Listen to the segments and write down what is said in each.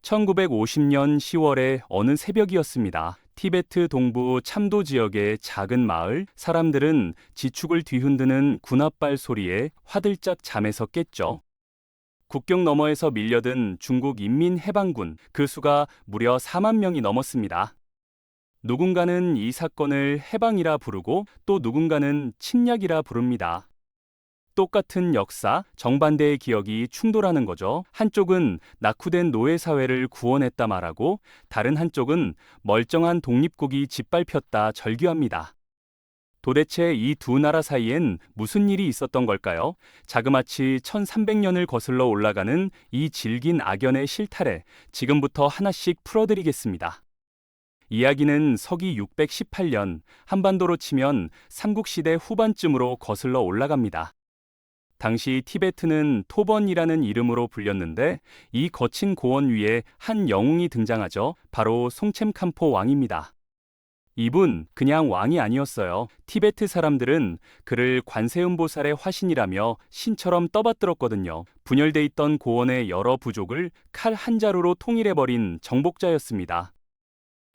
1950년 10월의 어느 새벽이었습니다. 티베트 동부 참도 지역의 작은 마을, 사람들은 지축을 뒤흔드는 군합발 소리에 화들짝 잠에서 깼죠. 국경 너머에서 밀려든 중국 인민해방군, 그 수가 무려 4만 명이 넘었습니다. 누군가는 이 사건을 해방이라 부르고 또 누군가는 침략이라 부릅니다. 똑같은 역사, 정반대의 기억이 충돌하는 거죠. 한쪽은 낙후된 노예사회를 구원했다 말하고 다른 한쪽은 멀쩡한 독립국이 짓밟혔다 절규합니다. 도대체 이 두 나라 사이엔 무슨 일이 있었던 걸까요? 자그마치 1300년을 거슬러 올라가는 이 질긴 악연의 실타래, 지금부터 하나씩 풀어드리겠습니다. 이야기는 서기 618년, 한반도로 치면 삼국시대 후반쯤으로 거슬러 올라갑니다. 당시 티베트는 토번이라는 이름으로 불렸는데 이 거친 고원 위에 한 영웅이 등장하죠. 바로 송챔캄포 왕입니다. 이분 그냥 왕이 아니었어요. 티베트 사람들은 그를 관세음보살의 화신이라며 신처럼 떠받들었거든요. 분열돼 있던 고원의 여러 부족을 칼 한 자루로 통일해버린 정복자였습니다.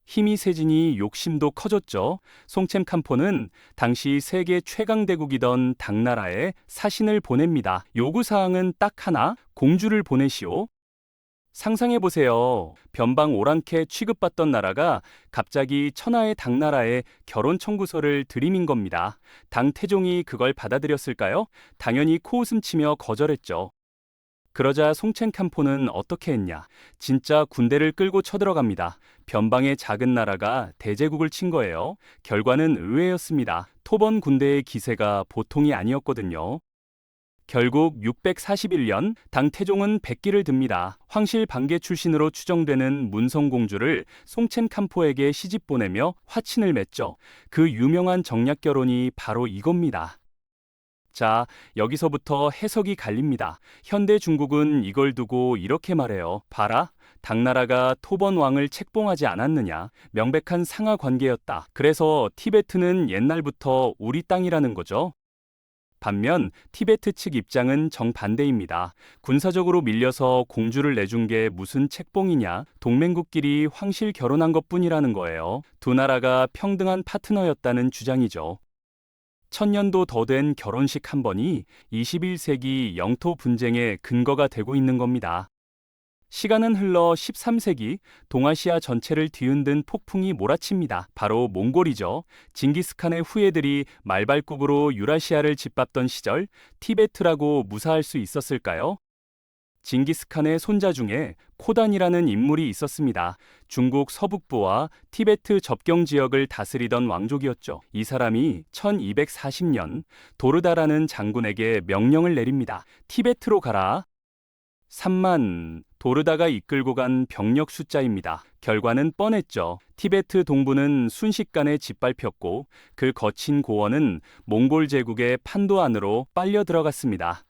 힘이 세지니 욕심도 커졌죠. 송챔캄포는 당시 세계 최강대국이던 당나라에 사신을 보냅니다. 요구사항은 딱 하나, 공주를 보내시오. 상상해보세요. 변방 오랑캐 취급받던 나라가 갑자기 천하의 당나라에 결혼 청구서를 들이민 겁니다. 당 태종이 그걸 받아들였을까요? 당연히 코웃음 치며 거절했죠. 그러자 송첸캄포는 어떻게 했냐? 진짜 군대를 끌고 쳐들어갑니다. 변방의 작은 나라가 대제국을 친 거예요. 결과는 의외였습니다. 토번 군대의 기세가 보통이 아니었거든요. 결국 641년 당 태종은 백기를 듭니다. 황실 반계 출신으로 추정되는 문성공주를 송첸캄포에게 시집 보내며 화친을 맺죠. 그 유명한 정략 결혼이 바로 이겁니다. 자, 여기서부터 해석이 갈립니다. 현대 중국은 이걸 두고 이렇게 말해요. 봐라, 당나라가 토번 왕을 책봉하지 않았느냐. 명백한 상하 관계였다. 그래서 티베트는 옛날부터 우리 땅이라는 거죠. 반면 티베트 측 입장은 정반대입니다. 군사적으로 밀려서 공주를 내준 게 무슨 책봉이냐. 동맹국끼리 황실 결혼한 것뿐이라는 거예요. 두 나라가 평등한 파트너였다는 주장이죠. 1000년도 더 된 결혼식 한 번이 21세기 영토 분쟁의 근거가 되고 있는 겁니다. 시간은 흘러 13세기 동아시아 전체를 뒤흔든 폭풍이 몰아칩니다. 바로 몽골이죠. 징기스칸의 후예들이 말발굽으로 유라시아를 짓밟던 시절 티베트라고 무사할 수 있었을까요? 징기스칸의 손자 중에 코단이라는 인물이 있었습니다. 중국 서북부와 티베트 접경 지역을 다스리던 왕족이었죠. 이 사람이 1240년 도르다라는 장군에게 명령을 내립니다. 티베트로 가라. 3만 도르다가 이끌고 간 병력 숫자입니다. 결과는 뻔했죠. 티베트 동부는 순식간에 짓밟혔고 그 거친 고원은 몽골 제국의 판도 안으로 빨려 들어갔습니다.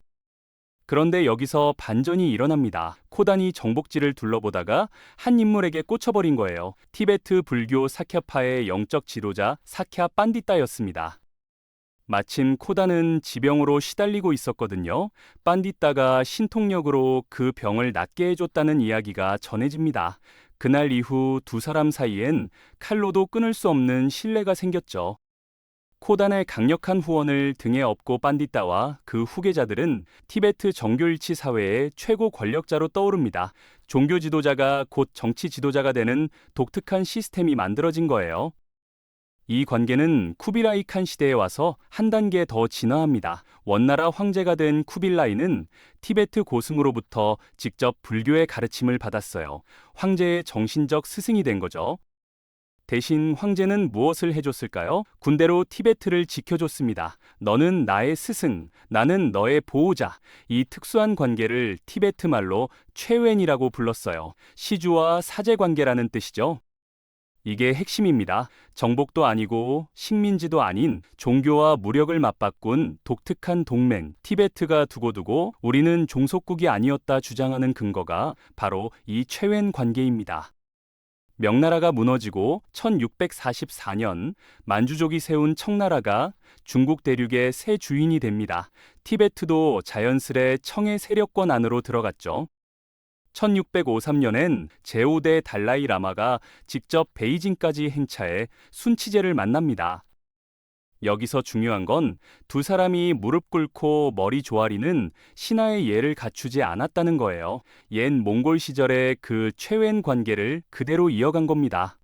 그런데 여기서 반전이 일어납니다. 코단이 정복지를 둘러보다가 한 인물에게 꽂혀버린 거예요. 티베트 불교 사캬파의 영적 지도자 사캬 빤디따였습니다. 마침 코단은 지병으로 시달리고 있었거든요. 빤디따가 신통력으로 그 병을 낫게 해줬다는 이야기가 전해집니다. 그날 이후 두 사람 사이엔 칼로도 끊을 수 없는 신뢰가 생겼죠. 코단의 강력한 후원을 등에 업고 빤디따와 그 후계자들은 티베트 정교일치 사회의 최고 권력자로 떠오릅니다. 종교 지도자가 곧 정치 지도자가 되는 독특한 시스템이 만들어진 거예요. 이 관계는 쿠빌라이 칸 시대에 와서 한 단계 더 진화합니다. 원나라 황제가 된 쿠빌라이는 티베트 고승으로부터 직접 불교의 가르침을 받았어요. 황제의 정신적 스승이 된 거죠. 대신 황제는 무엇을 해줬을까요? 군대로 티베트를 지켜줬습니다. 너는 나의 스승, 나는 너의 보호자. 이 특수한 관계를 티베트 말로 최웬이라고 불렀어요. 시주와 사제 관계라는 뜻이죠. 이게 핵심입니다. 정복도 아니고 식민지도 아닌 종교와 무력을 맞바꾼 독특한 동맹. 티베트가 두고두고 우리는 종속국이 아니었다 주장하는 근거가 바로 이 최웬 관계입니다. 명나라가 무너지고 1644년 만주족이 세운 청나라가 중국 대륙의 새 주인이 됩니다. 티베트도 자연스레 청의 세력권 안으로 들어갔죠. 1653년엔 제5대 달라이 라마가 직접 베이징까지 행차해 순치제를 만납니다. 여기서 중요한 건 두 사람이 무릎 꿇고 머리 조아리는 신하의 예를 갖추지 않았다는 거예요. 옛 몽골 시절의 그 최웬 관계를 그대로 이어간 겁니다.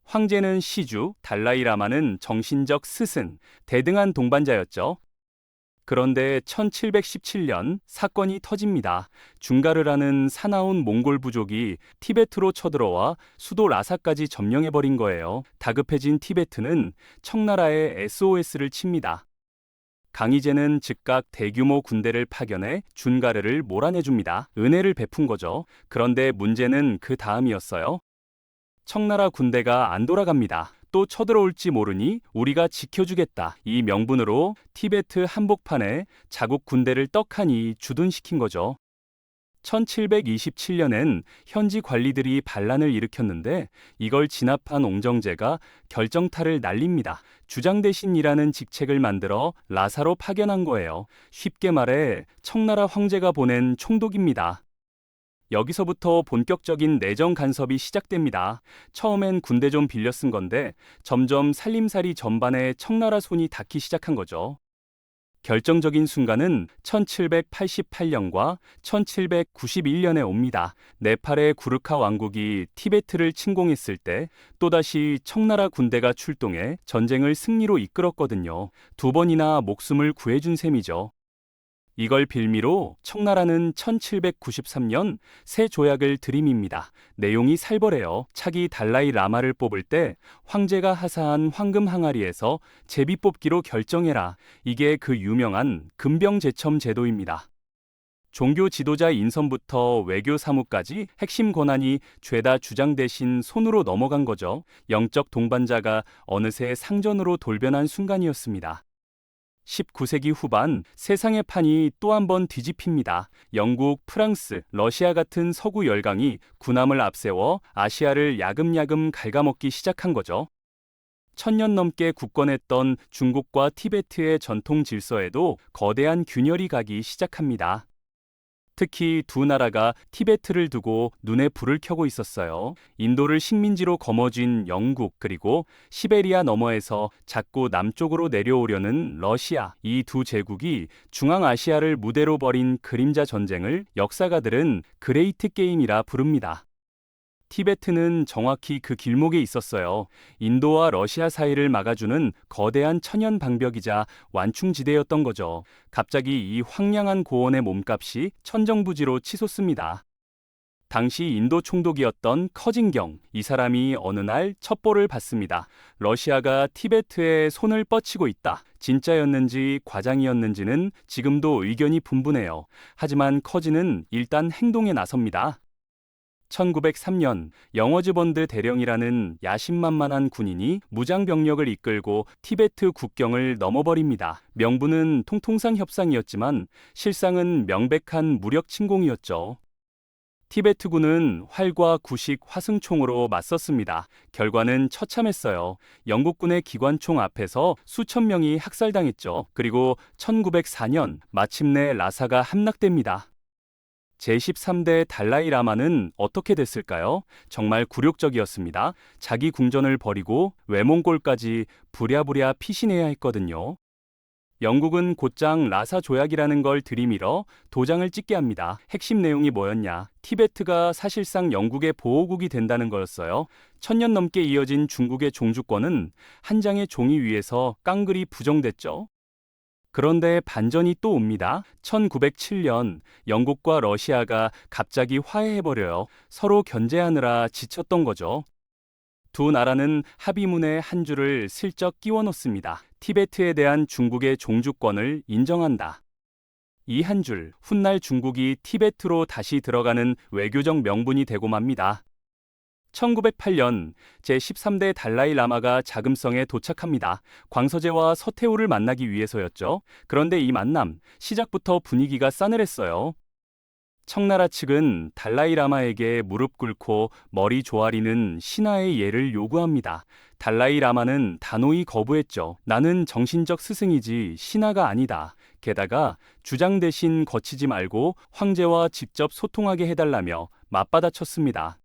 황제는 시주, 달라이 라마는 정신적 스승, 대등한 동반자였죠. 그런데 1717년 사건이 터집니다. 중가르라는 사나운 몽골 부족이 티베트로 쳐들어와 수도 라사까지 점령해버린 거예요. 다급해진 티베트는 청나라에 SOS를 칩니다. 강희제는 즉각 대규모 군대를 파견해 준가르를 몰아내줍니다. 은혜를 베푼 거죠. 그런데 문제는 그 다음이었어요. 청나라 군대가 안 돌아갑니다. 또 쳐들어올지 모르니 우리가 지켜주겠다. 이 명분으로 티베트 한복판에 자국 군대를 떡하니 주둔시킨 거죠. 1727년엔 현지 관리들이 반란을 일으켰는데 이걸 진압한 옹정제가 결정타를 날립니다. 주장대신이라는 직책을 만들어 라사로 파견한 거예요. 쉽게 말해 청나라 황제가 보낸 총독입니다. 여기서부터 본격적인 내정 간섭이 시작됩니다. 처음엔 군대 좀 빌려 쓴 건데 점점 살림살이 전반에 청나라 손이 닿기 시작한 거죠. 결정적인 순간은 1788년과 1791년에 옵니다. 네팔의 구르카 왕국이 티베트를 침공했을 때 또다시 청나라 군대가 출동해 전쟁을 승리로 이끌었거든요. 두 번이나 목숨을 구해준 셈이죠. 이걸 빌미로 청나라는 1793년 새 조약을 들이밉니다. 내용이 살벌해요. 차기 달라이 라마를 뽑을 때 황제가 하사한 황금 항아리에서 제비 뽑기로 결정해라. 이게 그 유명한 금병제첨 제도입니다. 종교 지도자 인선부터 외교 사무까지 핵심 권한이 죄다 주장 대신 손으로 넘어간 거죠. 영적 동반자가 어느새 상전으로 돌변한 순간이었습니다. 19세기 후반 세상의 판이 또 한 번 뒤집힙니다. 영국, 프랑스, 러시아 같은 서구 열강이 군함을 앞세워 아시아를 야금야금 갉아먹기 시작한 거죠. 1000년 넘게 굳건했던 중국과 티베트의 전통 질서에도 거대한 균열이 가기 시작합니다. 특히 두 나라가 티베트를 두고 눈에 불을 켜고 있었어요. 인도를 식민지로 거머쥔 영국 그리고 시베리아 너머에서 자꾸 남쪽으로 내려오려는 러시아, 이 두 제국이 중앙아시아를 무대로 벌인 그림자 전쟁을 역사가들은 그레이트 게임이라 부릅니다. 티베트는 정확히 그 길목에 있었어요. 인도와 러시아 사이를 막아주는 거대한 천연 방벽이자 완충지대였던 거죠. 갑자기 이 황량한 고원의 몸값이 천정부지로 치솟습니다. 당시 인도 총독이었던 커진경, 이 사람이 어느 날 첩보를 받습니다. 러시아가 티베트에 손을 뻗치고 있다. 진짜였는지 과장이었는지는 지금도 의견이 분분해요. 하지만 커진은 일단 행동에 나섭니다. 1903년 영어즈번드 대령이라는 야심만만한 군인이 무장병력을 이끌고 티베트 국경을 넘어버립니다. 명분은 통통상 협상이었지만 실상은 명백한 무력 침공이었죠. 티베트군은 활과 구식, 화승총으로 맞섰습니다. 결과는 처참했어요. 영국군의 기관총 앞에서 수천 명이 학살당했죠. 그리고 1904년 마침내 라사가 함락됩니다. 제13대 달라이 라마는 어떻게 됐을까요? 정말 굴욕적이었습니다. 자기 궁전을 버리고 외몽골까지 부랴부랴 피신해야 했거든요. 영국은 곧장 라사 조약이라는 걸 들이밀어 도장을 찍게 합니다. 핵심 내용이 뭐였냐? 티베트가 사실상 영국의 보호국이 된다는 거였어요. 1000년 넘게 이어진 중국의 종주권은 한 장의 종이 위에서 깡그리 부정됐죠. 그런데 반전이 또 옵니다. 1907년 영국과 러시아가 갑자기 화해해버려요. 서로 견제하느라 지쳤던 거죠. 두 나라는 합의문의 한 줄을 슬쩍 끼워 놓습니다. 티베트에 대한 중국의 종주권을 인정한다. 이 한 줄, 훗날 중국이 티베트로 다시 들어가는 외교적 명분이 되고 맙니다. 1908년 제13대 달라이 라마가 자금성에 도착합니다. 광서제와 서태후를 만나기 위해서였죠. 그런데 이 만남, 시작부터 분위기가 싸늘했어요. 청나라 측은 달라이 라마에게 무릎 꿇고 머리 조아리는 신하의 예를 요구합니다. 달라이 라마는 단호히 거부했죠. 나는 정신적 스승이지 신하가 아니다. 게다가 주장 대신 거치지 말고 황제와 직접 소통하게 해달라며 맞받아쳤습니다.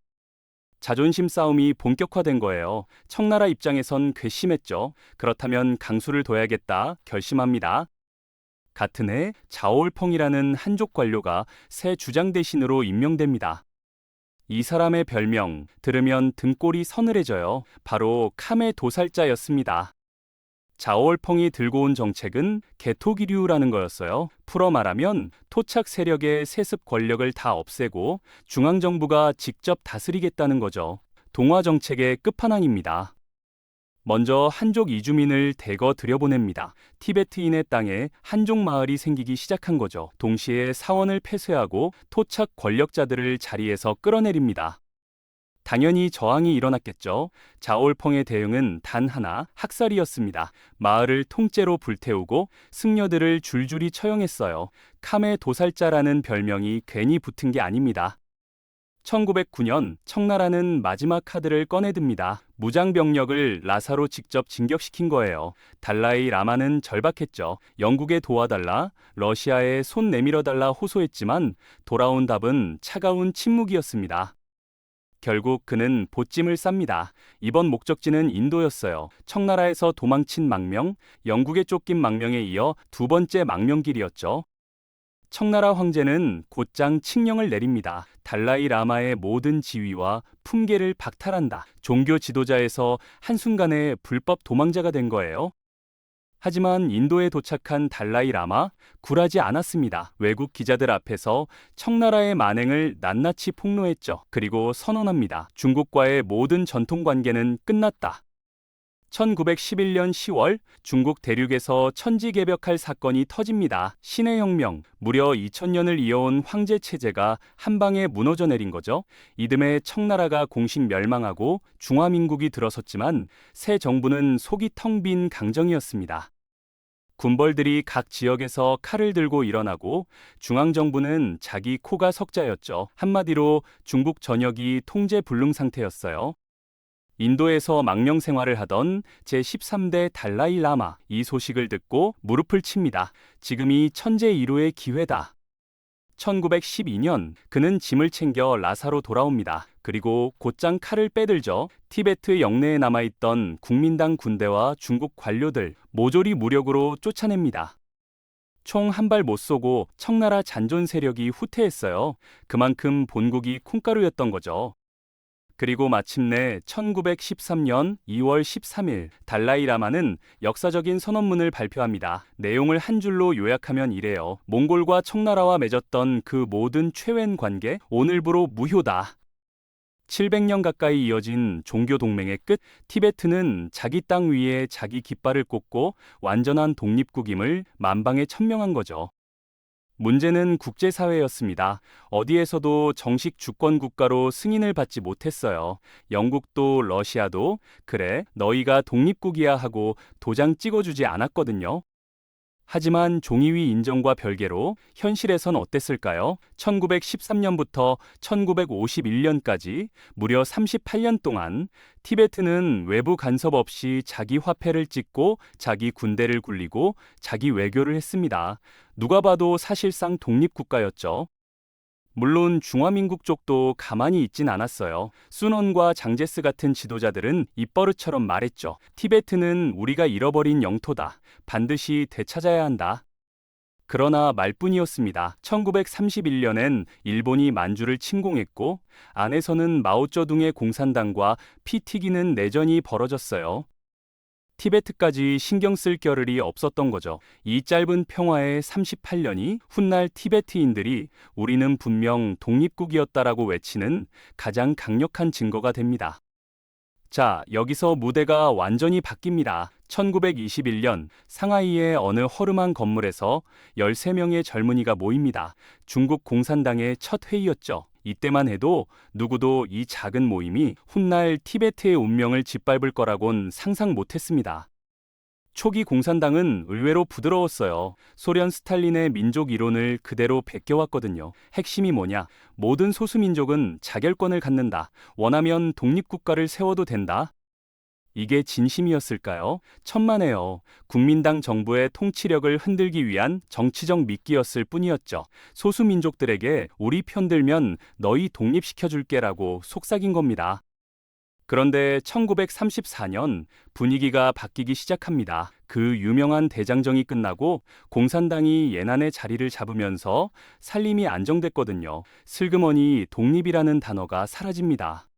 자존심 싸움이 본격화된 거예요. 청나라 입장에선 괘씸했죠. 그렇다면 강수를 둬야겠다 결심합니다. 같은 해 자오올펑이라는 한족 관료가 새 주장 대신으로 임명됩니다. 이 사람의 별명 들으면 등골이 서늘해져요. 바로 카메 도살자였습니다. 자오올펑이 들고 온 정책은 개토기류라는 거였어요. 풀어 말하면 토착 세력의 세습 권력을 다 없애고 중앙정부가 직접 다스리겠다는 거죠. 동화 정책의 끝판왕입니다. 먼저 한족 이주민을 대거 들여보냅니다. 티베트인의 땅에 한족 마을이 생기기 시작한 거죠. 동시에 사원을 폐쇄하고 토착 권력자들을 자리에서 끌어내립니다. 당연히 저항이 일어났겠죠. 자올펑의 대응은 단 하나, 학살이었습니다. 마을을 통째로 불태우고 승려들을 줄줄이 처형했어요. 카메 도살자라는 별명이 괜히 붙은 게 아닙니다. 1909년 청나라는 마지막 카드를 꺼내듭니다. 무장병력을 라사로 직접 진격시킨 거예요. 달라이 라마는 절박했죠. 영국에 도와달라, 러시아에 손 내밀어달라 호소했지만 돌아온 답은 차가운 침묵이었습니다. 결국 그는 보찜을 쌉니다. 이번 목적지는 인도였어요. 청나라에서 도망친 망명, 영국에 쫓긴 망명에 이어 두 번째 망명길이었죠. 청나라 황제는 곧장 칙령을 내립니다. 달라이 라마의 모든 지위와 품계를 박탈한다. 종교 지도자에서 한순간에 불법 도망자가 된 거예요. 하지만 인도에 도착한 달라이 라마 굴하지 않았습니다. 외국 기자들 앞에서 청나라의 만행을 낱낱이 폭로했죠. 그리고 선언합니다. 중국과의 모든 전통 관계는 끝났다. 1911년 10월 중국 대륙에서 천지개벽할 사건이 터집니다. 신의 혁명, 무려 2000년을 이어온 황제 체제가 한 방에 무너져 내린 거죠. 이듬해 청나라가 공식 멸망하고 중화민국이 들어섰지만 새 정부는 속이 텅 빈 강정이었습니다. 군벌들이 각 지역에서 칼을 들고 일어나고 중앙정부는 자기 코가 석자였죠. 한마디로 중국 전역이 통제불능 상태였어요. 인도에서 망명 생활을 하던 제13대 달라이 라마, 이 소식을 듣고 무릎을 칩니다. 지금이 천재 일호의 기회다. 1912년 그는 짐을 챙겨 라사로 돌아옵니다. 그리고 곧장 칼을 빼들죠. 티베트 영내에 남아있던 국민당 군대와 중국 관료들 모조리 무력으로 쫓아냅니다. 총 한 발 못 쏘고 청나라 잔존 세력이 후퇴했어요. 그만큼 본국이 콩가루였던 거죠. 그리고 마침내 1913년 2월 13일 달라이 라마는 역사적인 선언문을 발표합니다. 내용을 한 줄로 요약하면 이래요. 몽골과 청나라와 맺었던 그 모든 최웬 관계 오늘부로 무효다. 700년 가까이 이어진 종교 동맹의 끝, 티베트는 자기 땅 위에 자기 깃발을 꽂고 완전한 독립국임을 만방에 천명한 거죠. 문제는 국제사회였습니다. 어디에서도 정식 주권 국가로 승인을 받지 못했어요. 영국도 러시아도 그래, 너희가 독립국이야 하고 도장 찍어주지 않았거든요. 하지만 종이위 인정과 별개로 현실에선 어땠을까요? 1913년부터 1951년까지 무려 38년 동안 티베트는 외부 간섭 없이 자기 화폐를 찍고 자기 군대를 굴리고 자기 외교를 했습니다. 누가 봐도 사실상 독립국가였죠. 물론 중화민국 쪽도 가만히 있진 않았어요. 순원과 장제스 같은 지도자들은 입버릇처럼 말했죠. 티베트는 우리가 잃어버린 영토다. 반드시 되찾아야 한다. 그러나 말뿐이었습니다. 1931년엔 일본이 만주를 침공했고 안에서는 마오쩌둥의 공산당과 피 튀기는 내전이 벌어졌어요. 티베트까지 신경 쓸 겨를이 없었던 거죠. 이 짧은 평화의 38년이 훗날 티베트인들이 우리는 분명 독립국이었다라고 외치는 가장 강력한 증거가 됩니다. 자, 여기서 무대가 완전히 바뀝니다. 1921년 상하이의 어느 허름한 건물에서 13명의 젊은이가 모입니다. 중국 공산당의 첫 회의였죠. 이때만 해도 누구도 이 작은 모임이 훗날 티베트의 운명을 짓밟을 거라곤 상상 못했습니다. 초기 공산당은 의외로 부드러웠어요. 소련 스탈린의 민족 이론을 그대로 베껴왔거든요. 핵심이 뭐냐? 모든 소수민족은 자결권을 갖는다. 원하면 독립국가를 세워도 된다. 이게 진심이었을까요? 천만에요. 국민당 정부의 통치력을 흔들기 위한 정치적 미끼였을 뿐이었죠. 소수민족들에게 우리 편들면 너희 독립시켜줄게라고 속삭인 겁니다. 그런데 1934년 분위기가 바뀌기 시작합니다. 그 유명한 대장정이 끝나고 공산당이 예난의 자리를 잡으면서 살림이 안정됐거든요. 슬그머니 독립이라는 단어가 사라집니다.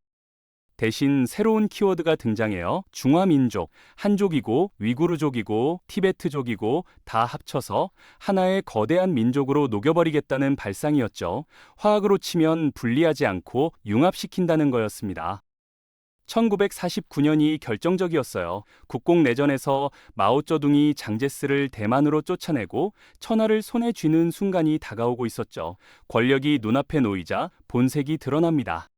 대신 새로운 키워드가 등장해요. 중화민족, 한족이고 위구르족이고 티베트족이고 다 합쳐서 하나의 거대한 민족으로 녹여버리겠다는 발상이었죠. 화학으로 치면 분리하지 않고 융합시킨다는 거였습니다. 1949년이 결정적이었어요. 국공내전에서 마오쩌둥이 장제스를 대만으로 쫓아내고 천하를 손에 쥐는 순간이 다가오고 있었죠. 권력이 눈앞에 놓이자 본색이 드러납니다.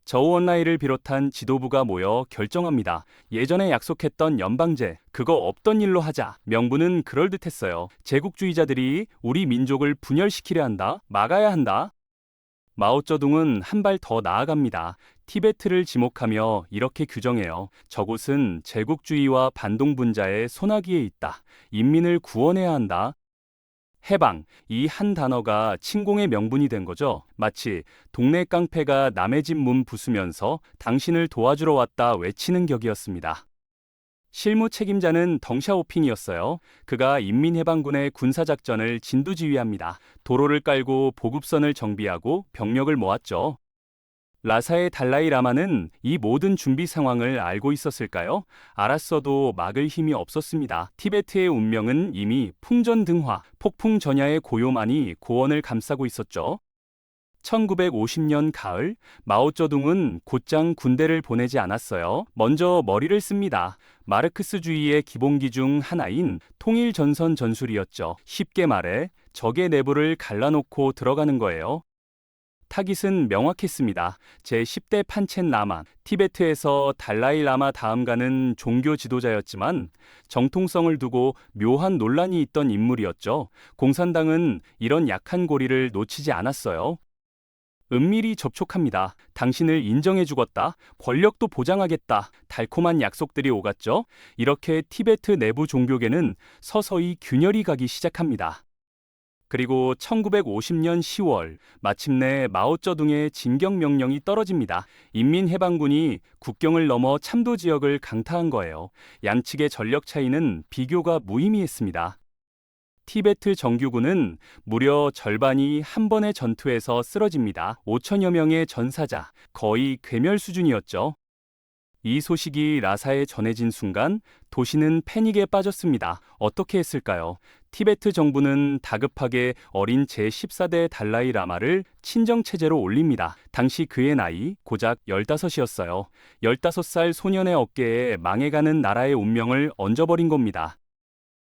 저우언라이를 비롯한 지도부가 모여 결정합니다. 예전에 약속했던 연방제, 그거 없던 일로 하자. 명분은 그럴듯했어요. 제국주의자들이 우리 민족을 분열시키려 한다, 막아야 한다. 마오쩌둥은 한 발 더 나아갑니다. 티베트를 지목하며 이렇게 규정해요. 저곳은 제국주의와 반동분자의 소나기에 있다. 인민을 구원해야 한다. 해방, 이 한 단어가 침공의 명분이 된 거죠. 마치 동네 깡패가 남의 집 문 부수면서 당신을 도와주러 왔다 외치는 격이었습니다. 실무 책임자는 덩샤오핑이었어요. 그가 인민해방군의 군사작전을 진두지휘합니다. 도로를 깔고 보급선을 정비하고 병력을 모았죠. 라사의 달라이 라마는 이 모든 준비 상황을 알고 있었을까요? 알았어도 막을 힘이 없었습니다. 티베트의 운명은 이미 풍전등화, 폭풍전야의 고요만이 고원을 감싸고 있었죠. 1950년 가을, 마오쩌둥은 곧장 군대를 보내지 않았어요. 먼저 머리를 씁니다. 마르크스주의의 기본기 중 하나인 통일전선 전술이었죠. 쉽게 말해 적의 내부를 갈라놓고 들어가는 거예요. 타깃은 명확했습니다. 제10대 판첸 라마, 티베트에서 달라이 라마 다음 가는 종교 지도자였지만 정통성을 두고 묘한 논란이 있던 인물이었죠. 공산당은 이런 약한 고리를 놓치지 않았어요. 은밀히 접촉합니다. 당신을 인정해 주겠다. 권력도 보장하겠다. 달콤한 약속들이 오갔죠. 이렇게 티베트 내부 종교계는 서서히 균열이 가기 시작합니다. 그리고 1950년 10월 마침내 마오쩌둥의 진격 명령이 떨어집니다. 인민해방군이 국경을 넘어 참도 지역을 강타한 거예요. 양측의 전력 차이는 비교가 무의미했습니다. 티베트 정규군은 무려 절반이 한 번의 전투에서 쓰러집니다. 5천여 명의 전사자, 거의 괴멸 수준이었죠. 이 소식이 라사에 전해진 순간 도시는 패닉에 빠졌습니다. 어떻게 했을까요? 티베트 정부는 다급하게 어린 제14대 달라이 라마를 친정체제로 올립니다. 당시 그의 나이 고작 15이었어요. 15살 소년의 어깨에 망해가는 나라의 운명을 얹어버린 겁니다.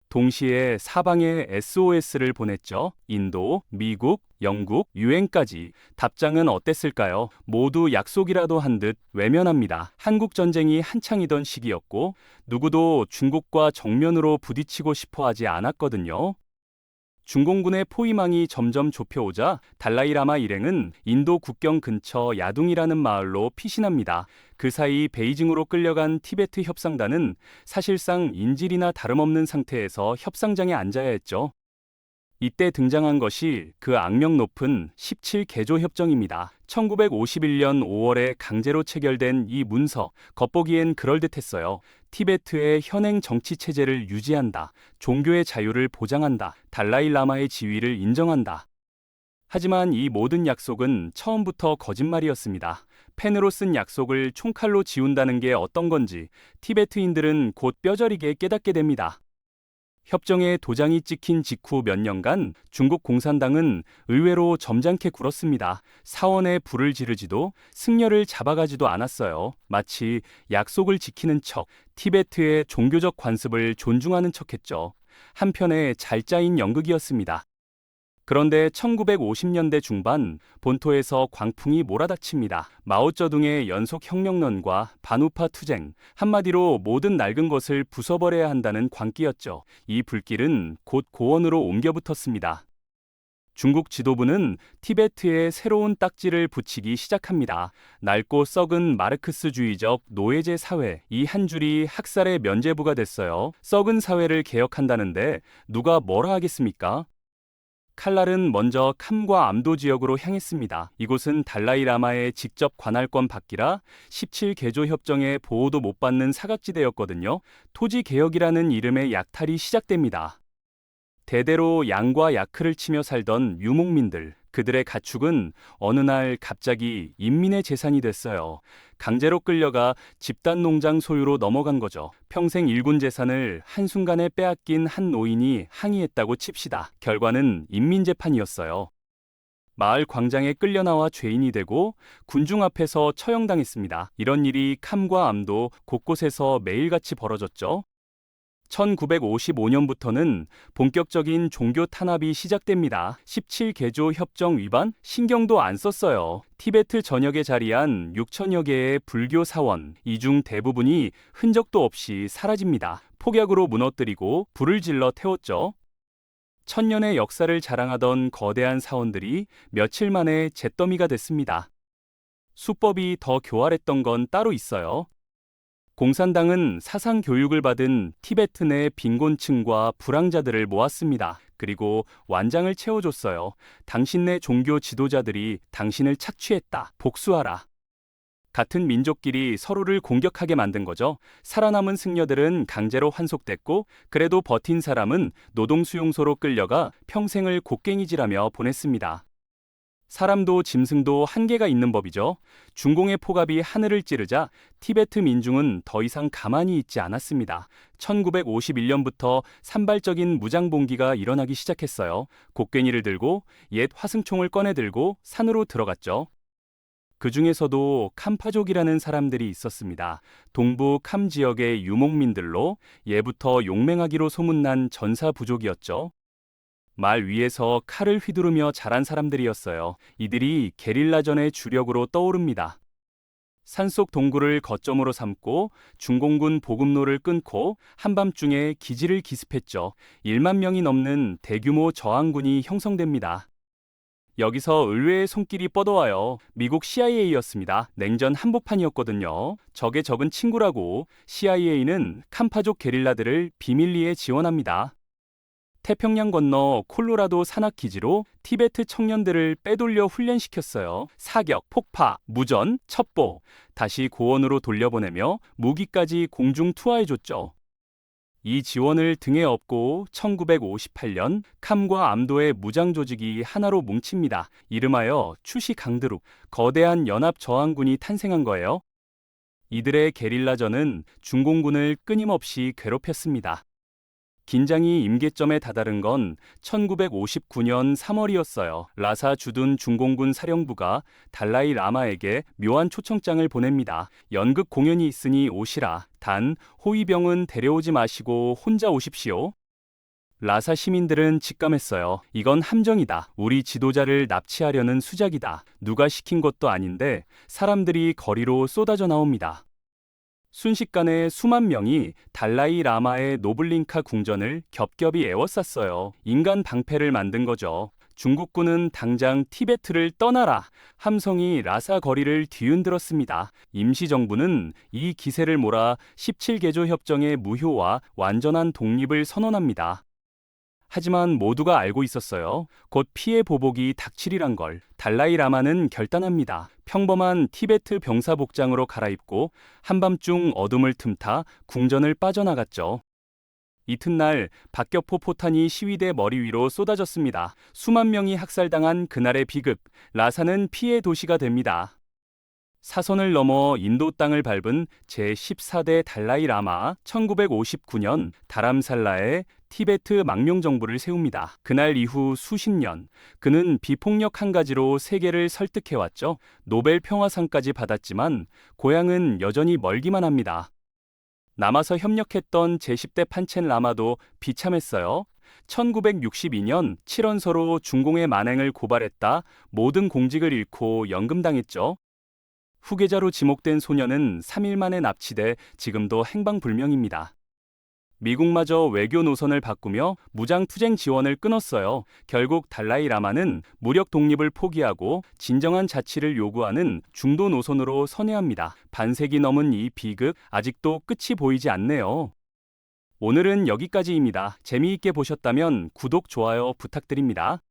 동시에 사방에 SOS를 보냈죠. 인도, 미국, 영국, 유엔까지. 답장은 어땠을까요? 모두 약속이라도 한 듯 외면합니다. 한국 전쟁이 한창이던 시기였고 누구도 중국과 정면으로 부딪히고 싶어 하지 않았거든요. 중공군의 포위망이 점점 좁혀오자 달라이라마 일행은 인도 국경 근처 야둥이라는 마을로 피신합니다. 그 사이 베이징으로 끌려간 티베트 협상단은 사실상 인질이나 다름없는 상태에서 협상장에 앉아야 했죠. 이때 등장한 것이 그 악명 높은 17개조 협정입니다. 1951년 5월에 강제로 체결된 이 문서, 겉보기엔 그럴듯했어요. 티베트의 현행 정치 체제를 유지한다. 종교의 자유를 보장한다. 달라이 라마의 지위를 인정한다. 하지만 이 모든 약속은 처음부터 거짓말이었습니다. 펜으로 쓴 약속을 총칼로 지운다는 게 어떤 건지 티베트인들은 곧 뼈저리게 깨닫게 됩니다. 협정에 도장이 찍힌 직후 몇 년간 중국 공산당은 의외로 점잖게 굴었습니다. 사원에 불을 지르지도 승려를 잡아가지도 않았어요. 마치 약속을 지키는 척, 티베트의 종교적 관습을 존중하는 척했죠. 한편에 잘 짜인 연극이었습니다. 그런데 1950년대 중반 본토에서 광풍이 몰아닥칩니다. 마오쩌둥의 연속 혁명론과 반우파 투쟁, 한마디로 모든 낡은 것을 부숴버려야 한다는 광기였죠. 이 불길은 곧 고원으로 옮겨 붙었습니다. 중국 지도부는 티베트에 새로운 딱지를 붙이기 시작합니다. 낡고 썩은 마르크스주의적 노예제 사회, 이 한 줄이 학살의 면죄부가 됐어요. 썩은 사회를 개혁한다는데 누가 뭐라 하겠습니까? 칼날은 먼저 캄과 암도 지역으로 향했습니다. 이곳은 달라이 라마의 직접 관할권 밖이라 17개조 협정의 보호도 못 받는 사각지대였거든요. 토지 개혁이라는 이름의 약탈이 시작됩니다. 대대로 양과 야크를 치며 살던 유목민들, 그들의 가축은 어느 날 갑자기 인민의 재산이 됐어요. 강제로 끌려가 집단 농장 소유로 넘어간 거죠. 평생 일군 재산을 한순간에 빼앗긴 한 노인이 항의했다고 칩시다. 결과는 인민재판이었어요. 마을 광장에 끌려나와 죄인이 되고 군중 앞에서 처형당했습니다. 이런 일이 캄과 암도 곳곳에서 매일같이 벌어졌죠. 1955년부터는 본격적인 종교 탄압이 시작됩니다. 17개조 협정 위반? 신경도 안 썼어요. 티베트 전역에 자리한 6천여 개의 불교 사원, 이 중 대부분이 흔적도 없이 사라집니다. 폭약으로 무너뜨리고 불을 질러 태웠죠. 천년의 역사를 자랑하던 거대한 사원들이 며칠 만에 잿더미가 됐습니다. 수법이 더 교활했던 건 따로 있어요. 공산당은 사상 교육을 받은 티베트 내 빈곤층과 불황자들을 모았습니다. 그리고 완장을 채워줬어요. 당신네 종교 지도자들이 당신을 착취했다. 복수하라. 같은 민족끼리 서로를 공격하게 만든 거죠. 살아남은 승려들은 강제로 환속됐고, 그래도 버틴 사람은 노동수용소로 끌려가 평생을 곡괭이질하며 보냈습니다. 사람도 짐승도 한계가 있는 법이죠. 중공의 폭압이 하늘을 찌르자 티베트 민중은 더 이상 가만히 있지 않았습니다. 1951년부터 산발적인 무장봉기가 일어나기 시작했어요. 곡괭이를 들고 옛 화승총을 꺼내 들고 산으로 들어갔죠. 그 중에서도 캄파족이라는 사람들이 있었습니다. 동부 캄 지역의 유목민들로 예부터 용맹하기로 소문난 전사부족이었죠. 말 위에서 칼을 휘두르며 자란 사람들이었어요. 이들이 게릴라전의 주력으로 떠오릅니다. 산속 동굴을 거점으로 삼고 중공군 보급로를 끊고 한밤중에 기지를 기습했죠. 1만 명이 넘는 대규모 저항군이 형성됩니다. 여기서 의외의 손길이 뻗어와요. 미국 CIA였습니다. 냉전 한복판이었거든요. 적의 적은 친구라고 CIA는 캄파족 게릴라들을 비밀리에 지원합니다. 태평양 건너 콜로라도 산악기지로 티베트 청년들을 빼돌려 훈련시켰어요. 사격, 폭파, 무전, 첩보, 다시 고원으로 돌려보내며 무기까지 공중 투하해줬죠. 이 지원을 등에 업고 1958년 캄과 암도의 무장 조직이 하나로 뭉칩니다. 이름하여 추시 강드룩, 거대한 연합 저항군이 탄생한 거예요. 이들의 게릴라전은 중공군을 끊임없이 괴롭혔습니다. 긴장이 임계점에 다다른 건 1959년 3월이었어요. 라사 주둔 중공군 사령부가 달라이 라마에게 묘한 초청장을 보냅니다. 연극 공연이 있으니 오시라. 단 호위병은 데려오지 마시고 혼자 오십시오. 라사 시민들은 직감했어요. 이건 함정이다. 우리 지도자를 납치하려는 수작이다. 누가 시킨 것도 아닌데 사람들이 거리로 쏟아져 나옵니다. 순식간에 수만 명이 달라이 라마의 노블링카 궁전을 겹겹이 에워쌌어요. 인간 방패를 만든 거죠. 중국군은 당장 티베트를 떠나라 함성이 라사 거리를 뒤흔들었습니다. 임시정부는 이 기세를 몰아 17개조 협정의 무효와 완전한 독립을 선언합니다. 하지만 모두가 알고 있었어요. 곧 피해 보복이 닥치리란 걸. 달라이 라마는 결단합니다. 평범한 티베트 병사 복장으로 갈아입고 한밤중 어둠을 틈타 궁전을 빠져나갔죠. 이튿날 박격포 포탄이 시위대 머리 위로 쏟아졌습니다. 수만 명이 학살당한 그날의 비극, 라사는 피해 도시가 됩니다. 사선을 넘어 인도 땅을 밟은 제14대 달라이 라마, 1959년 다람살라에 티베트 망명정부를 세웁니다. 그날 이후 수십 년, 그는 비폭력 한 가지로 세계를 설득해왔죠. 노벨 평화상까지 받았지만 고향은 여전히 멀기만 합니다. 남아서 협력했던 제10대 판첸 라마도 비참했어요. 1962년 7원서로 중공의 만행을 고발했다 모든 공직을 잃고 연금당했죠. 후계자로 지목된 소녀는 3일 만에 납치돼 지금도 행방불명입니다. 미국마저 외교 노선을 바꾸며 무장 투쟁 지원을 끊었어요. 결국 달라이 라마는 무력 독립을 포기하고 진정한 자치를 요구하는 중도 노선으로 선회합니다. 반세기 넘은 이 비극 아직도 끝이 보이지 않네요. 오늘은 여기까지입니다. 재미있게 보셨다면 구독, 좋아요 부탁드립니다.